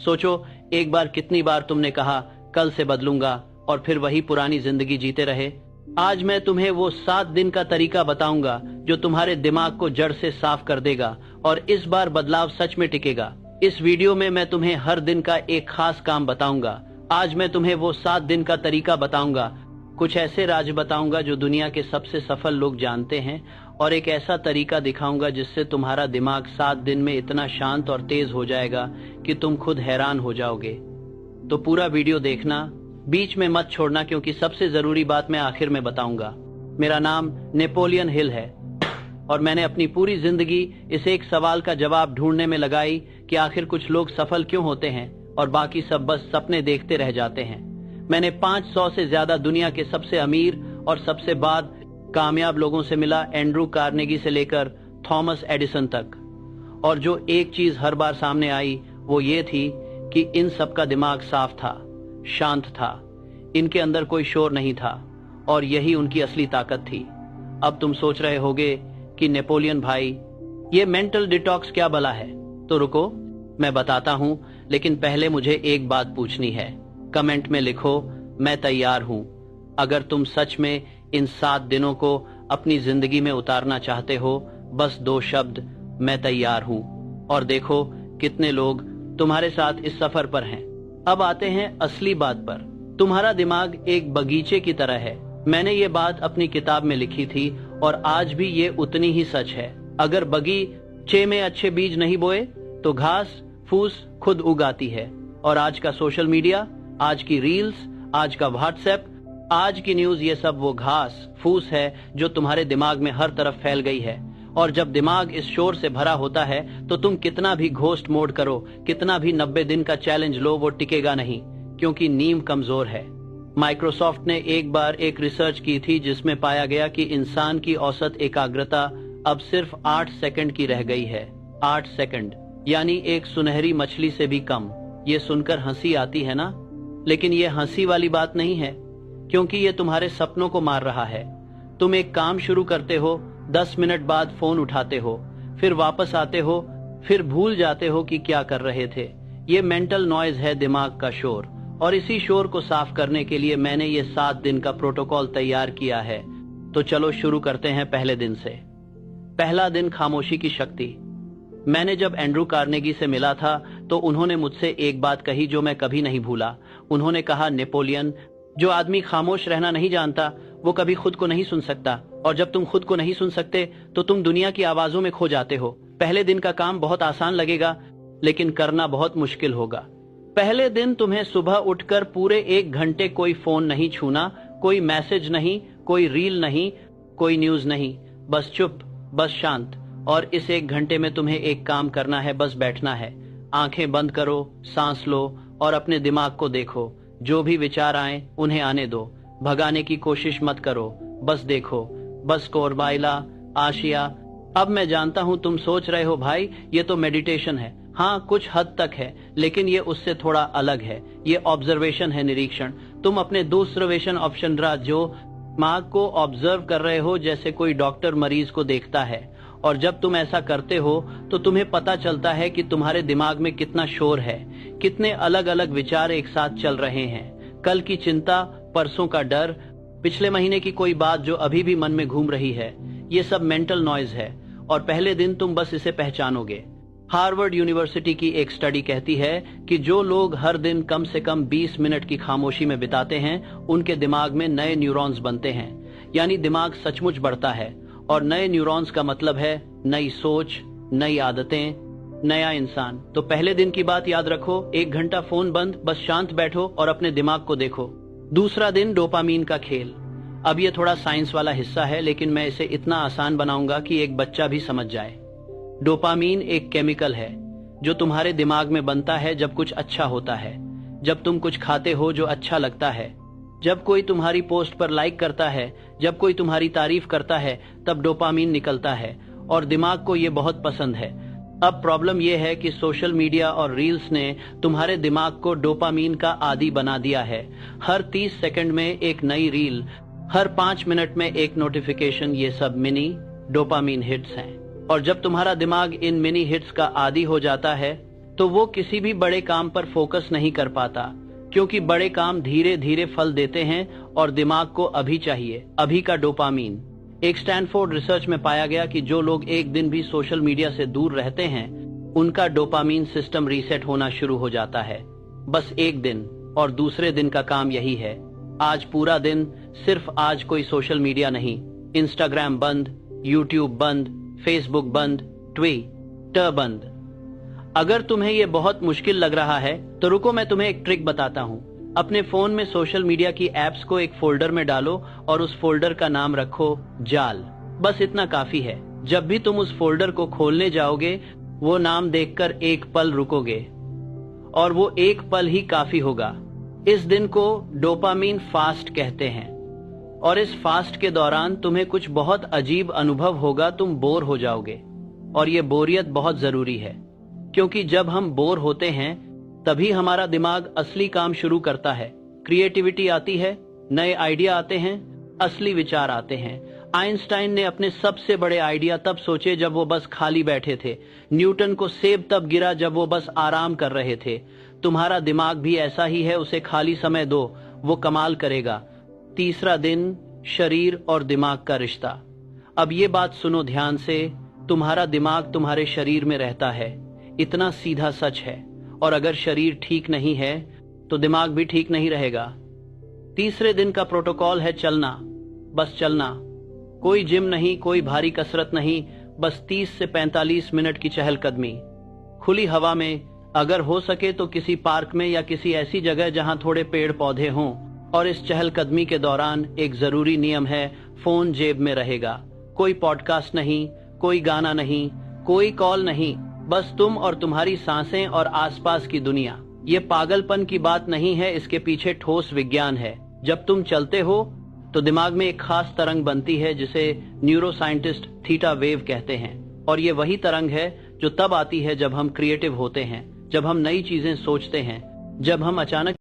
सोचो, एक बार कितनी बार तुमने कहा कल से बदलूंगा और फिर वही पुरानी जिंदगी जीते रहे। आज मैं तुम्हें वो 7 दिन का तरीका बताऊंगा जो तुम्हारे दिमाग को जड़ से साफ कर देगा और इस बार बदलाव सच में टिकेगा। इस वीडियो में मैं तुम्हें हर दिन का एक खास काम बताऊंगा। आज मैं तुम्हें वो 7 दिन का तरीका बताऊंगा, कुछ ऐसे राज बताऊंगा जो दुनिया के सबसे सफल लोग जानते हैं, और एक ऐसा तरीका दिखाऊंगा जिससे तुम्हारा दिमाग 7 दिन में इतना शांत और तेज हो जाएगा कि तुम खुद हैरान हो जाओगे। तो पूरा वीडियो देखना, बीच में मत छोड़ना, क्योंकि सबसे जरूरी बात मैं आखिर में बताऊंगा। मेरा नाम नेपोलियन हिल है और मैंने अपनी पूरी जिंदगी इस एक सवाल का जवाब ढूंढने में लगाई कि आखिर कुछ लोग सफल क्यों होते हैं और बाकी सब बस सपने देखते रह जाते हैं। मैंने 500 से ज्यादा दुनिया के सबसे अमीर और सबसे बाद कामयाब लोगों से मिला, एंड्रू कार्नेगी से लेकर थॉमस एडिसन तक। और जो एक चीज हर बार सामने आई वो ये थी कि इन सब का दिमाग साफ था, शांत था, इनके अंदर कोई शोर नहीं था, और यही उनकी असली ताकत थी। अब तुम सोच रहे होगे कि नेपोलियन भाई, ये मेंटल डिटॉक्स क्या भला है? तो रुको, मैं बताता हूं, लेकिन पहले मुझे एक बात पूछनी है। कमेंट में लिखो, मैं तैयार हूं। अगर तुम सच में इन 7 दिनों को अपनी जिंदगी में उतारना चाहते हो, बस 2 शब्द, मैं तैयार हूं। और देखो कितने लोग तुम्हारे साथ इस सफर पर हैं। अब आते हैं असली बात पर। तुम्हारा दिमाग एक बगीचे की तरह है। मैंने ये बात अपनी किताब में लिखी थी और आज भी ये उतनी ही सच है। अगर बगीचे में अच्छे बीज नहीं बोए तो घास फूस खुद उगाती है। और आज का सोशल मीडिया, आज की रील्स, आज का व्हाट्सएप, आज की न्यूज, ये सब वो घास फूस है जो तुम्हारे दिमाग में हर तरफ फैल गई है। और जब दिमाग इस शोर से भरा होता है तो तुम कितना भी घोस्ट मोड करो, कितना भी 90 दिन का चैलेंज लो, वो टिकेगा नहीं, क्योंकि नींव कमजोर है। माइक्रोसॉफ्ट ने एक बार एक रिसर्च की थी जिसमें पाया गया कि इंसान की औसत एकाग्रता अब सिर्फ 8 सेकंड की रह गई है। 8 सेकंड, यानी एक सुनहरी मछली से भी कम। ये सुनकर हंसी आती है ना? लेकिन ये हंसी वाली बात नहीं है, क्योंकि ये तुम्हारे सपनों को मार रहा है। तुम एक काम शुरू करते हो, 10 मिनट बाद फोन उठाते हो, फिर वापस आते हो, फिर भूल जाते हो कि क्या कर रहे थे। ये मेंटल नॉइज है, दिमाग का शोर। और इसी शोर को साफ करने के लिए मैंने ये 7 दिन का प्रोटोकॉल तैयार किया है। तो चलो शुरू करते हैं पहले दिन से। पहला दिन, खामोशी की शक्ति। मैंने जब एंड्रू कार्नेगी से मिला था तो उन्होंने मुझसे एक बात कही जो मैं कभी नहीं भूला। उन्होंने कहा, नेपोलियन, जो आदमी खामोश रहना नहीं जानता वो कभी खुद को नहीं सुन सकता, और जब तुम खुद को नहीं सुन सकते तो तुम दुनिया की आवाजों में खो जाते हो। पहले दिन का काम बहुत आसान लगेगा, लेकिन करना बहुत मुश्किल होगा। पहले दिन तुम्हें सुबह उठकर पूरे 1 घंटे कोई फोन नहीं छूना, कोई मैसेज नहीं, कोई रील नहीं, कोई न्यूज नहीं, बस चुप, बस शांत। और इस 1 घंटे में तुम्हें एक काम करना है, बस बैठना है। आंखें बंद करो, सांस लो और अपने दिमाग को देखो। जो भी विचार आए उन्हें आने दो, भगाने की कोशिश मत करो, बस देखो, बस कोरबाइला आशिया। अब मैं जानता हूं तुम सोच रहे हो, भाई ये तो मेडिटेशन है। हाँ, कुछ हद तक है, लेकिन ये उससे थोड़ा अलग है। ये ऑब्जर्वेशन है, निरीक्षण। तुम अपने दूसरवेशन ऑप्शन जो दिमाग को ऑब्जर्व कर रहे हो, जैसे कोई डॉक्टर मरीज को देखता है। और जब तुम ऐसा करते हो तो तुम्हें पता चलता है कि तुम्हारे दिमाग में कितना शोर है, कितने अलग अलग विचार एक साथ चल रहे हैं। कल की चिंता, परसों का डर, पिछले महीने की कोई बात जो अभी भी मन में घूम रही है, ये सब मेंटल नॉइज है। और पहले दिन तुम बस इसे पहचानोगे। हार्वर्ड यूनिवर्सिटी की एक स्टडी कहती है कि जो लोग हर दिन कम से कम 20 मिनट की खामोशी में बिताते हैं, उनके दिमाग में नए न्यूरॉन्स बनते हैं। यानी दिमाग सचमुच बढ़ता है। और नए न्यूरॉन्स का मतलब है नई सोच, नई आदतें, नया इंसान। तो पहले दिन की बात याद रखो, 1 घंटा फोन बंद, बस शांत बैठो और अपने दिमाग को देखो। दूसरा दिन, डोपामीन का खेल। अब ये थोड़ा साइंस वाला हिस्सा है, लेकिन मैं इसे इतना आसान बनाऊंगा कि एक बच्चा भी समझ जाए। डोपामीन एक केमिकल है जो तुम्हारे दिमाग में बनता है जब कुछ अच्छा होता है, जब तुम कुछ खाते हो जो अच्छा लगता है, जब कोई तुम्हारी पोस्ट पर लाइक करता है, जब कोई तुम्हारी तारीफ करता है, तब डोपामीन निकलता है और दिमाग को ये बहुत पसंद है। अब प्रॉब्लम ये है कि सोशल मीडिया और रील्स ने तुम्हारे दिमाग को डोपामीन का आदी बना दिया है। हर 30 सेकंड में एक नई रील, हर 5 मिनट में एक नोटिफिकेशन, ये सब मिनी डोपामीन हिट्स हैं। और जब तुम्हारा दिमाग इन मिनी हिट्स का आदी हो जाता है तो वो किसी भी बड़े काम पर फोकस नहीं कर पाता, क्योंकि बड़े काम धीरे धीरे फल देते हैं और दिमाग को अभी चाहिए, अभी का डोपामीन। एक स्टैनफोर्ड रिसर्च में पाया गया कि जो लोग एक दिन भी सोशल मीडिया से दूर रहते हैं, उनका डोपामीन सिस्टम रीसेट होना शुरू हो जाता है। बस एक दिन, और दूसरे दिन का काम यही है, आज पूरा दिन सिर्फ आज कोई सोशल मीडिया नहीं, इंस्टाग्राम बंद, यूट्यूब बंद, फेसबुक बंद, ट्विटर बंद। अगर तुम्हें ये बहुत मुश्किल लग रहा है तो रुको, मैं तुम्हें एक ट्रिक बताता हूँ। अपने फोन में सोशल मीडिया की एप्स को एक फोल्डर में डालो और उस फोल्डर का नाम रखो जाल। बस इतना काफी है। जब भी तुम उस फोल्डर को खोलने जाओगे, वो नाम देखकर एक पल रुकोगे, और वो एक पल ही काफी होगा। इस दिन को डोपामीन फास्ट कहते हैं, और इस फास्ट के दौरान तुम्हें कुछ बहुत अजीब अनुभव होगा, तुम बोर हो जाओगे। और ये बोरियत बहुत जरूरी है, क्योंकि जब हम बोर होते हैं तभी हमारा दिमाग असली काम शुरू करता है। क्रिएटिविटी आती है, नए आइडिया आते हैं, असली विचार आते हैं। आइंस्टाइन ने अपने सबसे बड़े आइडिया तब सोचे जब वो बस खाली बैठे थे। न्यूटन को सेब तब गिरा जब वो बस आराम कर रहे थे। तुम्हारा दिमाग भी ऐसा ही है, उसे खाली समय दो, वो कमाल करेगा। तीसरा दिन, शरीर और दिमाग का रिश्ता। अब ये बात सुनो ध्यान से, तुम्हारा दिमाग तुम्हारे शरीर में रहता है, इतना सीधा सच है। और अगर शरीर ठीक नहीं है तो दिमाग भी ठीक नहीं रहेगा। तीसरे दिन का प्रोटोकॉल है चलना, बस चलना। कोई जिम नहीं, कोई भारी कसरत नहीं, बस 30 से 45 मिनट की चहलकदमी खुली हवा में। अगर हो सके तो किसी पार्क में या किसी ऐसी जगह जहां थोड़े पेड़ पौधे हों। और इस चहलकदमी के दौरान एक जरूरी नियम है, फोन जेब में रहेगा। कोई पॉडकास्ट नहीं, कोई गाना नहीं, कोई कॉल नहीं, बस तुम और तुम्हारी सांसें और आसपास की दुनिया। ये पागलपन की बात नहीं है, इसके पीछे ठोस विज्ञान है। जब तुम चलते हो तो दिमाग में एक खास तरंग बनती है जिसे न्यूरो साइंटिस्ट थीटा वेव कहते हैं। और ये वही तरंग है जो तब आती है जब हम क्रिएटिव होते हैं, जब हम नई चीजें सोचते हैं, जब हम अचानक